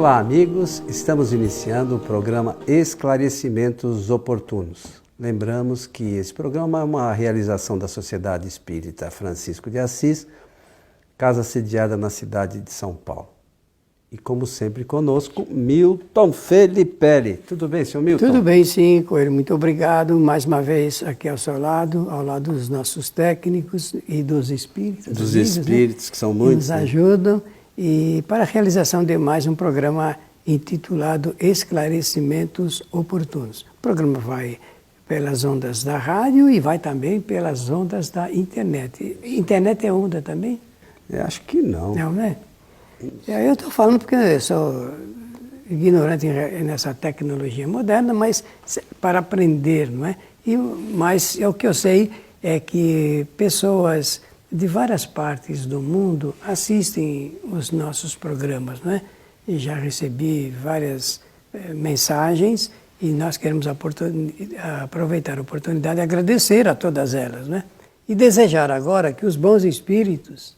Olá, amigos! Estamos iniciando o programa Esclarecimentos Oportunos. Lembramos que esse programa é uma realização da Sociedade Espírita Francisco de Assis, casa sediada na cidade de São Paulo. E como sempre conosco, Milton Felipe. Tudo bem, senhor Milton? Tudo bem, sim, Coelho. Muito obrigado. Mais uma vez aqui ao seu lado, ao lado dos nossos técnicos e dos espíritos. Dos espíritos, né? Que são muitos. Que nos ajudam. E para a realização de mais um programa intitulado Esclarecimentos Oportunos. O programa vai pelas ondas da rádio e vai também pelas ondas da internet. Internet é onda também? Eu acho que não. Não, né? Eu estou falando porque eu sou ignorante nessa tecnologia moderna, mas para aprender, não é? Mas o que eu sei é que pessoas de várias partes do mundo assistem os nossos programas, não é? E já recebi várias mensagens e nós queremos aproveitar a oportunidade de agradecer a todas elas, né? E desejar agora que os bons espíritos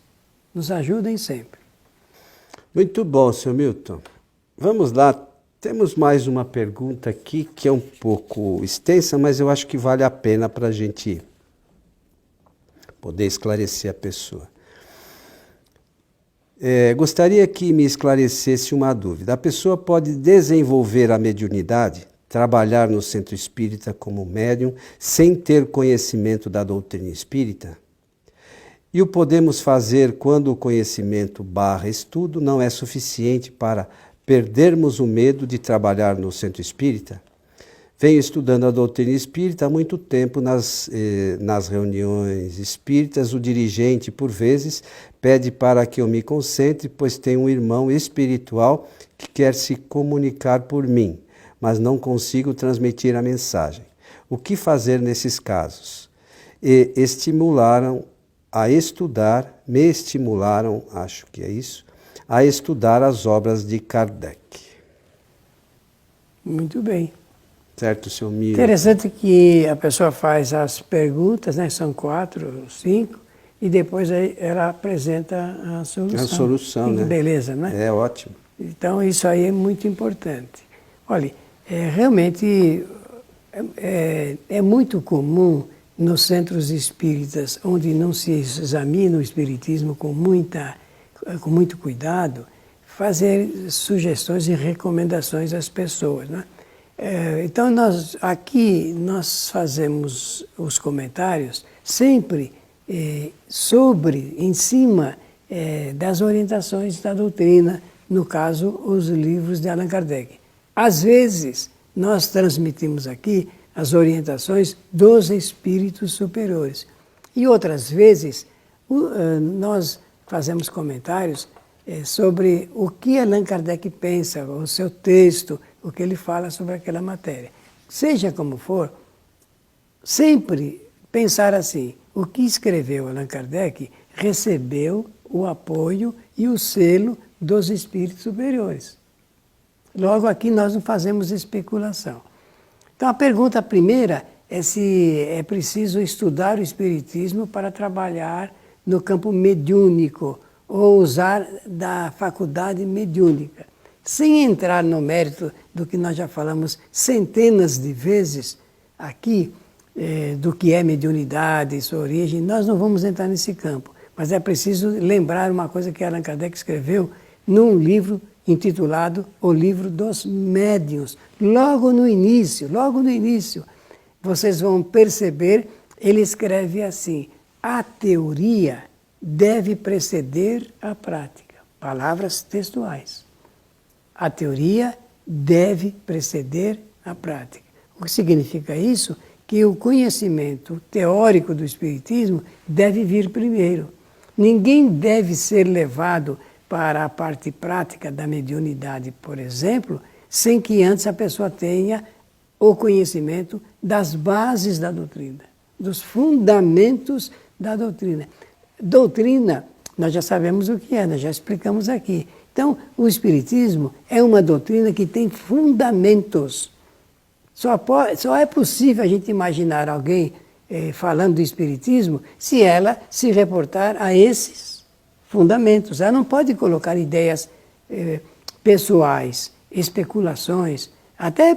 nos ajudem sempre. Muito bom, senhor Milton. Vamos lá, temos mais uma pergunta aqui que é um pouco extensa, mas eu acho que vale a pena para a gente poder esclarecer a pessoa. Gostaria que me esclarecesse uma dúvida. A pessoa pode desenvolver a mediunidade, trabalhar no centro espírita como médium, sem ter conhecimento da doutrina espírita? E o podemos fazer quando o conhecimento / estudo não é suficiente para perdermos o medo de trabalhar no centro espírita? Venho estudando a doutrina espírita há muito tempo. Nas reuniões espíritas, o dirigente, por vezes, pede para que eu me concentre, pois tem um irmão espiritual que quer se comunicar por mim, mas não consigo transmitir a mensagem. O que fazer nesses casos? Me estimularam, acho que é isso, a estudar as obras de Kardec. Muito bem. Certo, senhor Milton? Interessante que a pessoa faz as perguntas, né? São 4, 5, e depois aí ela apresenta a solução. A solução, né? Beleza, né? É ótimo. Então isso aí é muito importante. Olha, realmente é muito comum nos centros espíritas, onde não se examina o espiritismo com muito cuidado, fazer sugestões e recomendações às pessoas, né? Então aqui nós fazemos os comentários sempre em cima das orientações da doutrina, no caso os livros de Allan Kardec. Às vezes nós transmitimos aqui as orientações dos espíritos superiores. E outras vezes nós fazemos comentários sobre o que Allan Kardec pensa, o seu texto, o que ele fala sobre aquela matéria. Seja como for, sempre pensar assim: o que escreveu Allan Kardec recebeu o apoio e o selo dos espíritos superiores. Logo, aqui nós não fazemos especulação. Então, a pergunta primeira é se é preciso estudar o espiritismo para trabalhar no campo mediúnico ou usar da faculdade mediúnica. Sem entrar no mérito do que nós já falamos centenas de vezes aqui, do que é mediunidade, sua origem, nós não vamos entrar nesse campo. Mas é preciso lembrar uma coisa que Allan Kardec escreveu num livro intitulado O Livro dos Médiuns. Logo no início, vocês vão perceber, ele escreve assim: a teoria deve preceder a prática. Palavras textuais. A teoria deve preceder a prática. O que significa isso? Que o conhecimento teórico do espiritismo deve vir primeiro. Ninguém deve ser levado para a parte prática da mediunidade, por exemplo, sem que antes a pessoa tenha o conhecimento das bases da doutrina, dos fundamentos da doutrina. Doutrina, nós já sabemos o que é, nós já explicamos aqui. Então, o Espiritismo é uma doutrina que tem fundamentos. Só é possível a gente imaginar alguém falando do Espiritismo se ela se reportar a esses fundamentos. Ela não pode colocar ideias pessoais, especulações, até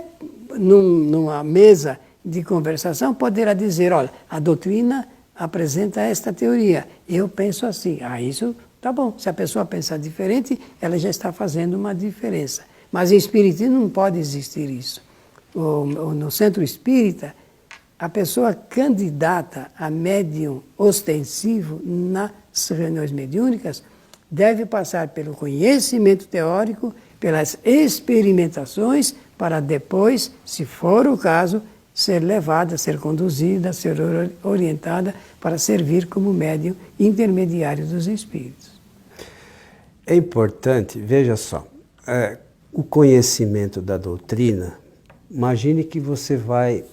numa mesa de conversação poderá dizer, olha, a doutrina apresenta esta teoria, eu penso assim. Isso tá bom. Se a pessoa pensar diferente, ela já está fazendo uma diferença. Mas em espiritismo não pode existir isso. No centro espírita, a pessoa candidata a médium ostensivo nas reuniões mediúnicas deve passar pelo conhecimento teórico, pelas experimentações, para depois, se for o caso, ser levada, ser conduzida, ser orientada para servir como médium intermediário dos espíritos. É importante, veja só, o conhecimento da doutrina. Imagine que você vai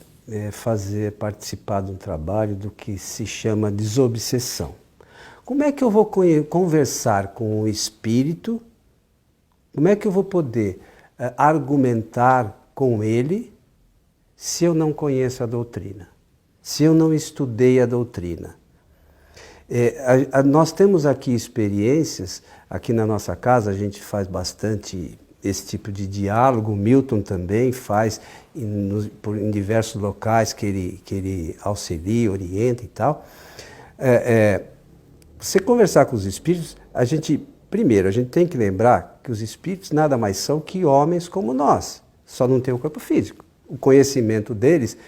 participar de um trabalho do que se chama desobsessão. Como é que eu vou conversar com o espírito? Como é que eu vou poder argumentar com ele se eu não conheço a doutrina? Se eu não estudei a doutrina? Nós temos aqui experiências, aqui na nossa casa a gente faz bastante esse tipo de diálogo, o Milton também faz em diversos locais que ele auxilia, orienta e tal. Você conversar com os espíritos, primeiro, a gente tem que lembrar que os espíritos nada mais são que homens como nós, só não tem o corpo físico. O conhecimento deles,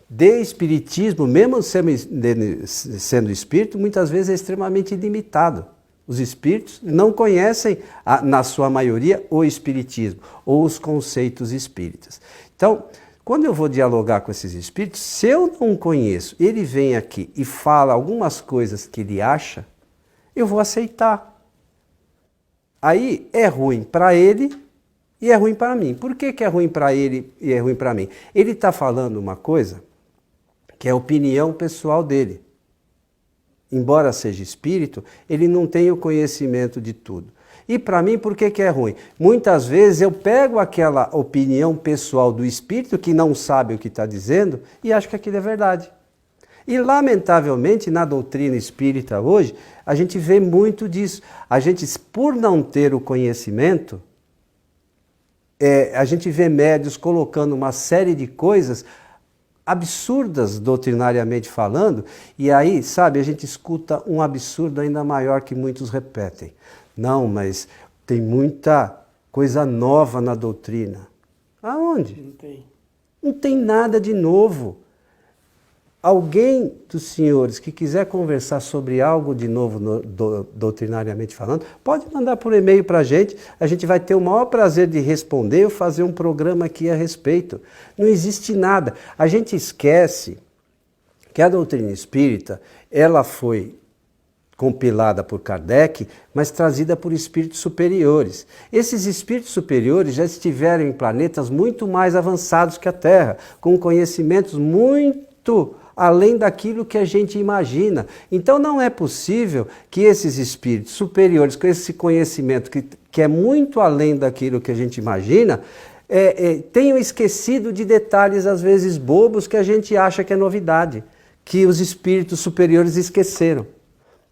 de espiritismo, mesmo sendo espírito, muitas vezes é extremamente limitado. Os espíritos não conhecem, na sua maioria, o espiritismo ou os conceitos espíritas. Então, quando eu vou dialogar com esses espíritos, se eu não conheço, ele vem aqui e fala algumas coisas que ele acha, eu vou aceitar. Aí é ruim para ele e é ruim para mim. Por que é ruim para ele e é ruim para mim? Ele está falando uma coisa que é a opinião pessoal dele. Embora seja espírito, ele não tem o conhecimento de tudo. E para mim, por que é ruim? Muitas vezes eu pego aquela opinião pessoal do espírito, que não sabe o que está dizendo, e acho que aquilo é verdade. E, lamentavelmente, na doutrina espírita hoje, a gente vê muito disso. A gente, por não ter o conhecimento, a gente vê médios colocando uma série de coisas absurdas, doutrinariamente falando, e aí, sabe, a gente escuta um absurdo ainda maior que muitos repetem. Não, mas tem muita coisa nova na doutrina. Aonde? Não tem. Não tem nada de novo. Alguém dos senhores que quiser conversar sobre algo de novo, doutrinariamente falando, pode mandar por e-mail para a gente vai ter o maior prazer de responder ou fazer um programa aqui a respeito. Não existe nada. A gente esquece que a doutrina espírita, ela foi compilada por Kardec, mas trazida por espíritos superiores. Esses espíritos superiores já estiveram em planetas muito mais avançados que a Terra, com conhecimentos muito além daquilo que a gente imagina. Então não é possível que esses espíritos superiores, com esse conhecimento que é muito além daquilo que a gente imagina, tenham esquecido de detalhes às vezes bobos que a gente acha que é novidade, que os espíritos superiores esqueceram.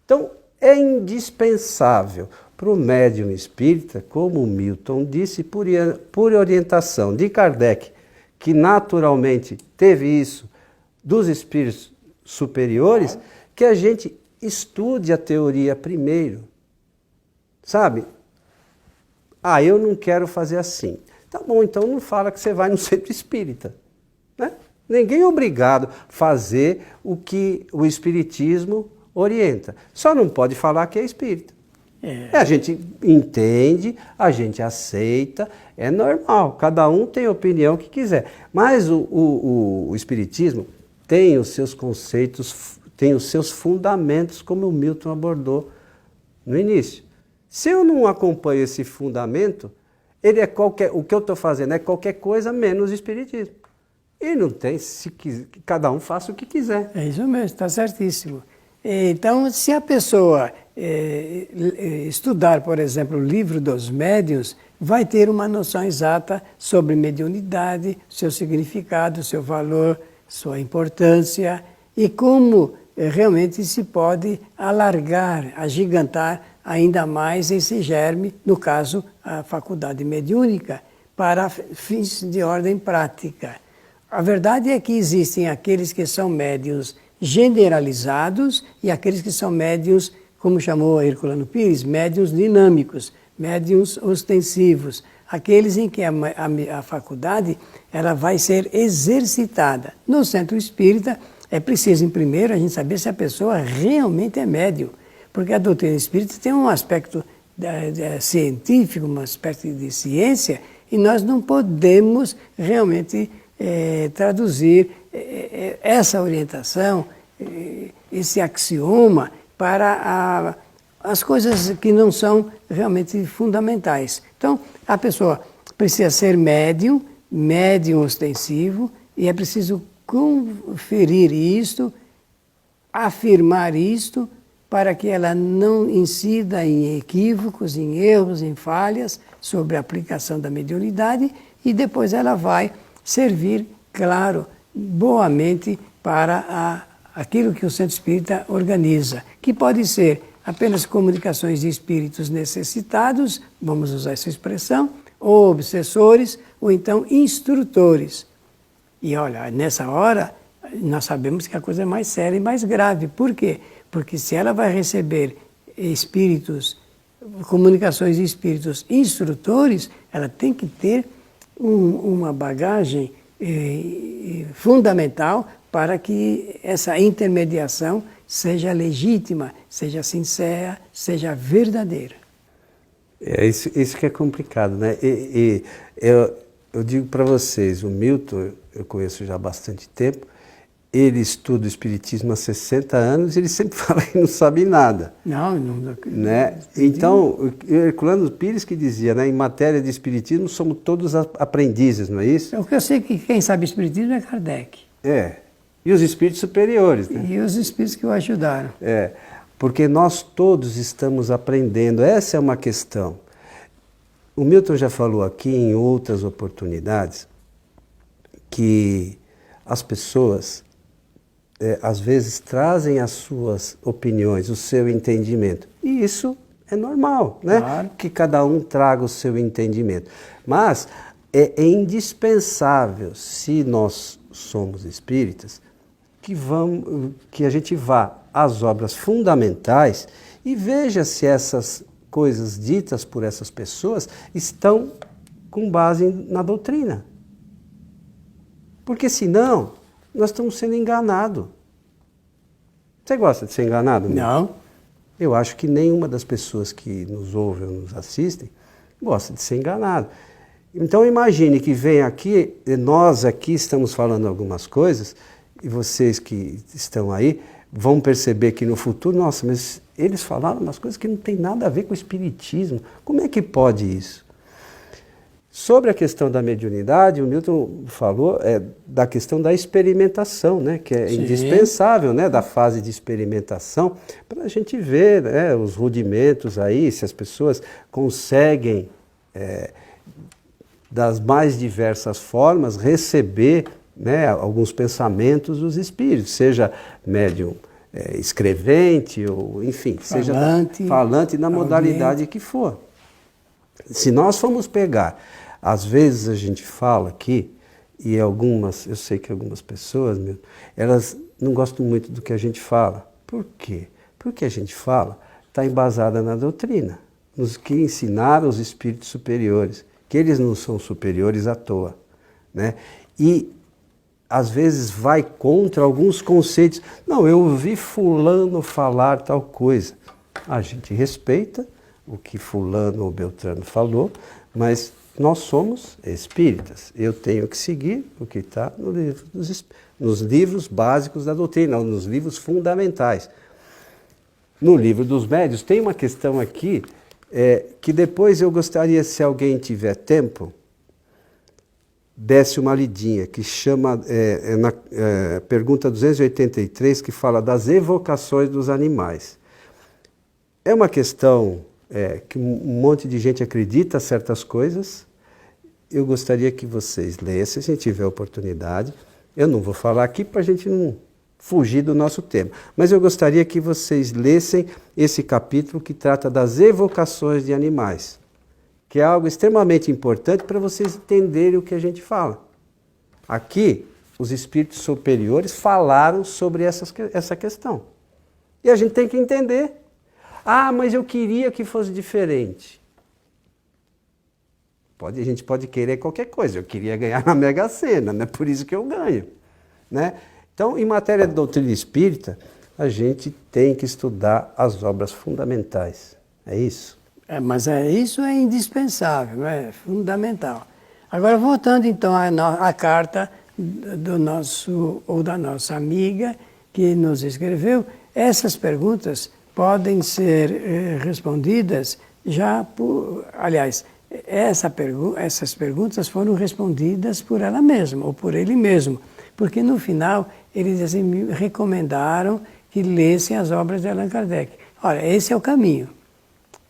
Então é indispensável para o médium espírita, como o Milton disse, por orientação de Kardec, que naturalmente teve isso dos espíritos superiores, que a gente estude a teoria primeiro. Sabe? Eu não quero fazer assim. Tá bom, então não fala que você vai no centro espírita. Né? Ninguém é obrigado a fazer o que o espiritismo orienta. Só não pode falar que é espírita. A gente entende, a gente aceita, é normal. Cada um tem a opinião que quiser. Mas o espiritismo tem os seus conceitos, tem os seus fundamentos, como o Milton abordou no início. Se eu não acompanho esse fundamento, o que eu estou fazendo é qualquer coisa menos espiritismo. E não tem, cada um faça o que quiser. É isso mesmo, está certíssimo. Então, se a pessoa estudar, por exemplo, o livro dos médiuns, vai ter uma noção exata sobre mediunidade, seu significado, seu valor, sua importância e como realmente se pode alargar, agigantar ainda mais esse germe, no caso, a faculdade mediúnica, para fins de ordem prática. A verdade é que existem aqueles que são médiuns generalizados e aqueles que são médiuns, como chamou Herculano Pires, médiuns dinâmicos, médiuns ostensivos, aqueles em que a faculdade ela vai ser exercitada. No centro espírita é preciso, em primeiro, a gente saber se a pessoa realmente é médium, porque a doutrina espírita tem um aspecto científico, um aspecto de ciência, e nós não podemos realmente traduzir essa orientação, esse axioma, para as coisas que não são realmente fundamentais. Então, a pessoa precisa ser médium ostensivo, e é preciso conferir isto, afirmar isto, para que ela não incida em equívocos, em erros, em falhas sobre a aplicação da mediunidade, e depois ela vai servir, claro, boamente para aquilo que o Centro Espírita organiza, que pode ser apenas comunicações de espíritos necessitados, vamos usar essa expressão, ou obsessores, ou então instrutores. E olha, nessa hora, nós sabemos que a coisa é mais séria e mais grave. Por quê? Porque se ela vai receber espíritos, comunicações de espíritos instrutores, ela tem que ter uma bagagem fundamental para que essa intermediação seja legítima, seja sincera, seja verdadeira. É isso que é complicado, né? Eu digo para vocês, o Milton, eu conheço já há bastante tempo, ele estuda o Espiritismo há 60 anos e ele sempre fala que não sabe nada. Não. Né? Então, o Herculano Pires que dizia, né, em matéria de Espiritismo somos todos aprendizes, não é isso? O que eu sei que quem sabe Espiritismo é Kardec. E os espíritos superiores, né? E os espíritos que o ajudaram. Porque nós todos estamos aprendendo, essa é uma questão. O Milton já falou aqui em outras oportunidades que as pessoas às vezes trazem as suas opiniões, o seu entendimento. E isso é normal, né? Claro. Que cada um traga o seu entendimento. Mas é indispensável, se nós somos espíritas, que a gente vá às obras fundamentais e veja se essas coisas ditas por essas pessoas estão com base na doutrina. Porque senão, nós estamos sendo enganados. Você gosta de ser enganado? Não. Eu acho que nenhuma das pessoas que nos ouvem ou nos assistem gosta de ser enganado. Então imagine que vem aqui, nós aqui estamos falando algumas coisas, e vocês que estão aí vão perceber que no futuro, nossa, mas eles falaram umas coisas que não tem nada a ver com o espiritismo. Como é que pode isso? Sobre a questão da mediunidade, o Milton falou da questão da experimentação, né, que é indispensável, né, da fase de experimentação, para a gente ver, né, os rudimentos aí, se as pessoas conseguem, das mais diversas formas, receber, né, alguns pensamentos dos espíritos, seja médium escrevente, ou enfim, seja falante na modalidade que for. Se nós formos pegar, às vezes a gente fala aqui, e eu sei que algumas pessoas, elas não gostam muito do que a gente fala. Por quê? Porque a gente fala está embasada na doutrina, nos que ensinaram os espíritos superiores, que eles não são superiores à toa, né? E às vezes vai contra alguns conceitos. Não, eu ouvi fulano falar tal coisa. A gente respeita o que fulano ou Beltrano falou, mas nós somos espíritas. Eu tenho que seguir o que está nos livros básicos da doutrina, nos livros fundamentais. No livro dos médiuns tem uma questão aqui que depois eu gostaria, se alguém tiver tempo, desse uma lidinha, que chama, na pergunta 283, que fala das evocações dos animais. É uma questão que um monte de gente acredita certas coisas. Eu gostaria que vocês lessem, se tiver oportunidade. Eu não vou falar aqui para a gente fugir do nosso tema. Mas eu gostaria que vocês lessem esse capítulo que trata das evocações de animais, que é algo extremamente importante para vocês entenderem o que a gente fala. Aqui, os espíritos superiores falaram sobre essa questão. E a gente tem que entender. Ah, mas eu queria que fosse diferente. A gente pode querer qualquer coisa. Eu queria ganhar na Mega Sena, não é por isso que eu ganho, né? Então, em matéria de doutrina espírita, a gente tem que estudar as obras fundamentais. É isso? Mas isso é indispensável, é fundamental. Agora, voltando então à carta do nosso ou da nossa amiga que nos escreveu, essas perguntas podem ser respondidas já por... Aliás, essas perguntas foram respondidas por ela mesma ou por ele mesmo, porque no final eles assim, me recomendaram que lessem as obras de Allan Kardec. Olha, esse é o caminho.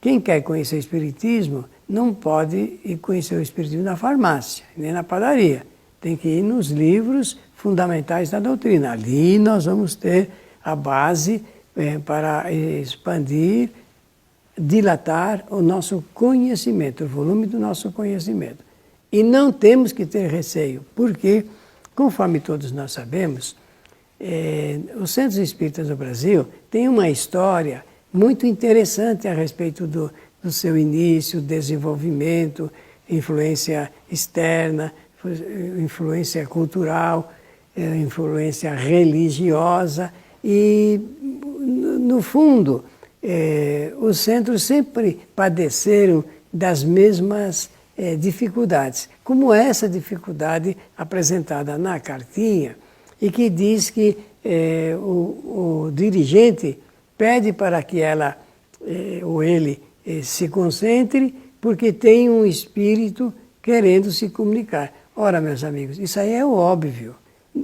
Quem quer conhecer o Espiritismo não pode ir conhecer o Espiritismo na farmácia, nem na padaria. Tem que ir nos livros fundamentais da doutrina. Ali nós vamos ter a base para expandir, dilatar o nosso conhecimento, o volume do nosso conhecimento. E não temos que ter receio, porque, conforme todos nós sabemos, os centros espíritas do Brasil têm uma história muito interessante a respeito do seu início, desenvolvimento, influência externa, influência cultural, influência religiosa e, no fundo, os centros sempre padeceram das mesmas dificuldades, como essa dificuldade apresentada na cartinha, e que diz que o dirigente pede para que ela ou ele se concentre, porque tem um espírito querendo se comunicar. Ora, meus amigos, isso aí é o óbvio.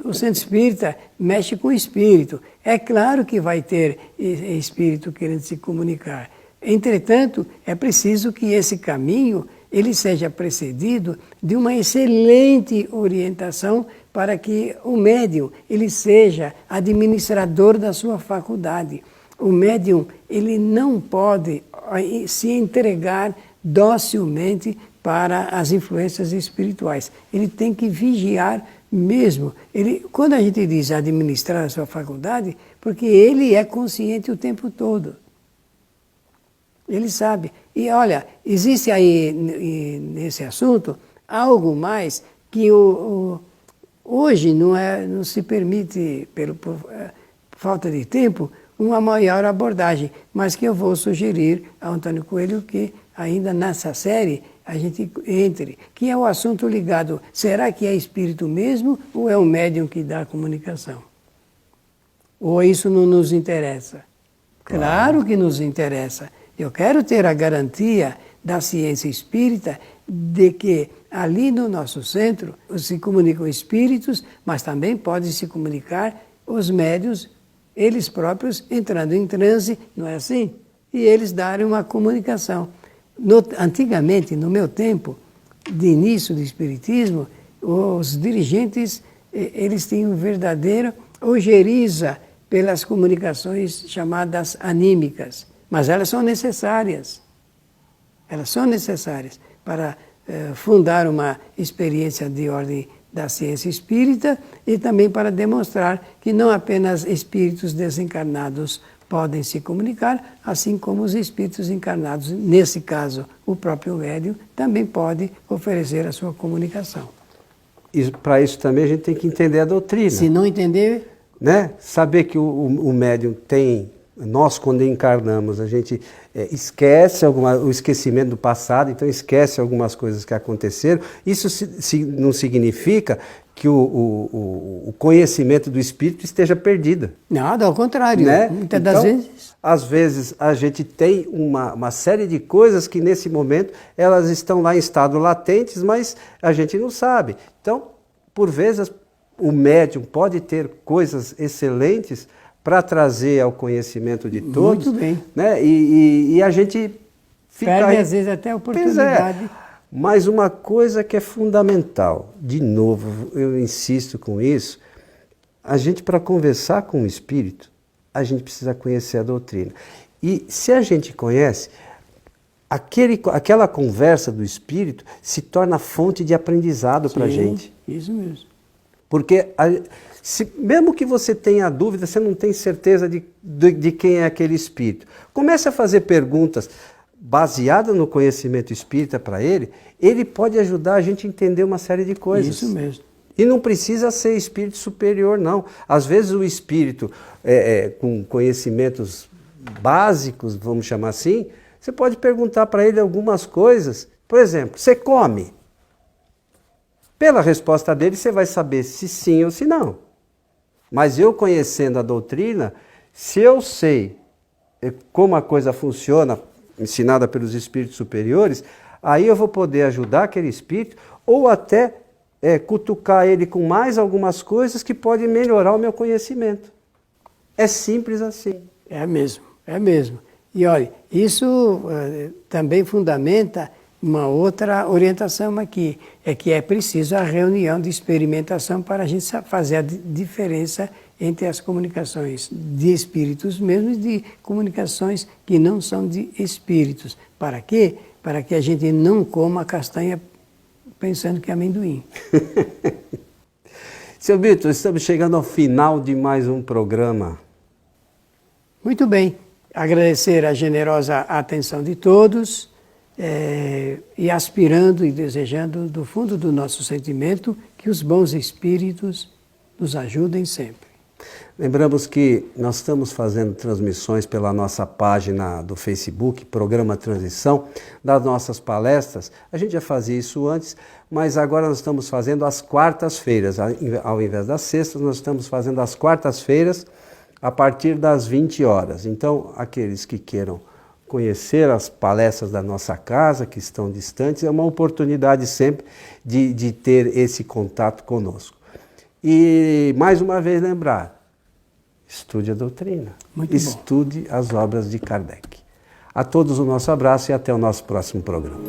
O centro espírita mexe com o espírito. É claro que vai ter espírito querendo se comunicar. Entretanto, é preciso que esse caminho ele seja precedido de uma excelente orientação para que o médium ele seja administrador da sua faculdade. O médium ele não pode se entregar docilmente para as influências espirituais. Ele tem que vigiar mesmo. Quando a gente diz administrar a sua faculdade, porque ele é consciente o tempo todo. Ele sabe. E olha, existe aí nesse assunto algo mais que hoje não se permite, por falta de tempo, uma maior abordagem, mas que eu vou sugerir ao Antônio Coelho que ainda nessa série a gente entre, que é o assunto ligado, será que é espírito mesmo ou é o médium que dá a comunicação? Ou isso não nos interessa? Claro que nos interessa. Eu quero ter a garantia da ciência espírita de que ali no nosso centro se comunicam espíritos, mas também podem se comunicar os médiuns, eles próprios entrando em transe, não é assim? E eles darem uma comunicação. Antigamente, no meu tempo de início do espiritismo, os dirigentes eles tinham verdadeira ojeriza pelas comunicações chamadas anímicas, mas elas são necessárias. Elas são necessárias para fundar uma experiência de ordem da ciência espírita e também para demonstrar que não apenas espíritos desencarnados podem se comunicar, assim como os espíritos encarnados, nesse caso o próprio médium, também pode oferecer a sua comunicação. E para isso também a gente tem que entender a doutrina. Se não entender... Né? Saber que o médium tem... Nós, quando encarnamos, a gente esquece o esquecimento do passado, então esquece algumas coisas que aconteceram. Isso não significa que o conhecimento do espírito esteja perdido. Nada, ao contrário. Né? Muitas então, das vezes... Às vezes a gente tem uma série de coisas que nesse momento elas estão lá em estado latentes, mas a gente não sabe. Então, por vezes, o médium pode ter coisas excelentes para trazer ao conhecimento de todos. Muito bem. Né? E a gente fica... Perde às vezes até a oportunidade. Pois é. Mas uma coisa que é fundamental, de novo, eu insisto com isso, a gente, para conversar com o espírito, a gente precisa conhecer a doutrina. E se a gente conhece, aquela conversa do espírito se torna fonte de aprendizado para a gente. Isso mesmo. Porque mesmo que você tenha dúvida, você não tem certeza de quem é aquele espírito. Comece a fazer perguntas baseadas no conhecimento espírita para ele pode ajudar a gente a entender uma série de coisas. Isso mesmo. E não precisa ser espírito superior, não. Às vezes o espírito com conhecimentos básicos, vamos chamar assim, você pode perguntar para ele algumas coisas. Por exemplo, você come? Pela resposta dele, você vai saber se sim ou se não. Mas eu conhecendo a doutrina, se eu sei como a coisa funciona, ensinada pelos espíritos superiores, aí eu vou poder ajudar aquele espírito ou até cutucar ele com mais algumas coisas que podem melhorar o meu conhecimento. É simples assim. É mesmo, é mesmo. E olha, isso também fundamenta uma outra orientação aqui, é que é preciso a reunião de experimentação para a gente fazer a diferença entre as comunicações de espíritos mesmo e de comunicações que não são de espíritos. Para quê? Para que a gente não coma a castanha pensando que é amendoim. Seu Vitor, estamos chegando ao final de mais um programa. Muito bem. Agradecer a generosa atenção de todos e aspirando e desejando do fundo do nosso sentimento que os bons espíritos nos ajudem sempre. Lembramos que nós estamos fazendo transmissões pela nossa página do Facebook, Programa Transição, das nossas palestras. A gente já fazia isso antes, mas agora nós estamos fazendo às quartas-feiras. Ao invés das sextas, nós estamos fazendo às quartas-feiras, a partir das 20 horas. Então, aqueles que queiram conhecer as palestras da nossa casa, que estão distantes, é uma oportunidade sempre de ter esse contato conosco. E, mais uma vez, lembrar, estude a doutrina, estude as obras de Kardec. A todos o nosso abraço e até o nosso próximo programa.